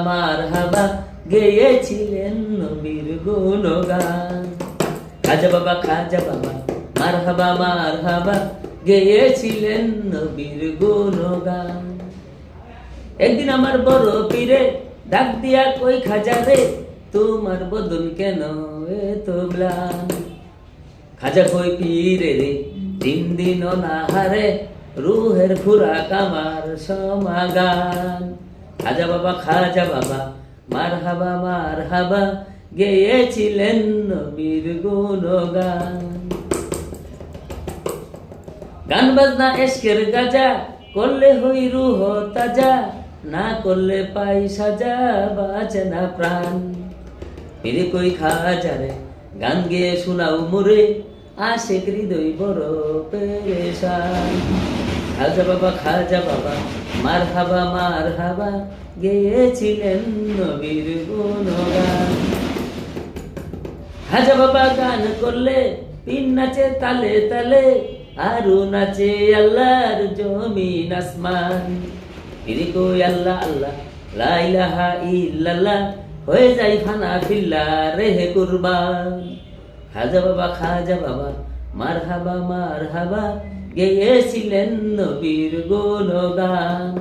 মারহাবা গেয়েছিলেন নবীর গুণগান। খাজা বাবা মারহাবা গেয়েছিলেন নবীর গুণগান। একদিন আমার বড় পীরে ডাক দিয়া কই খাজা রে, তোমার বদন কেন এত ম্লান? খাজা কই পীরে রে, দিন দিন অনাহারে রুহের খুরাক আমার সমাগান। খাজা বাবা মারহাবা গেয়েছিলেন নবীর গুণগান। গান বাজনা এশকের গাজা করলে হই রুহ তাজা, না করলে পাই সাজা বাঁচে না প্রাণ। পীরে কই খাজা রে, গান গেয়ে শোনাও মোরে, আশেক হৃদয় বড় পেরেশান। খাজা বাবা মারহাবা গেয়েছিলেন নবীর গুণগান। খাজা বাবা গান করলে পীর নাচে তালে তালে, আরো নাচে আল্লাহর জমিন আসমান। পীরে কই আল্লাহ আল্লাহ লা ইলাহা ইল্লাল্লাহ, হয়ে যাই ফানা ফিল্লা রেহে কুরবান। খাজা বাবা মারহাবা গেয়েছিলেন নবীর গুণগান।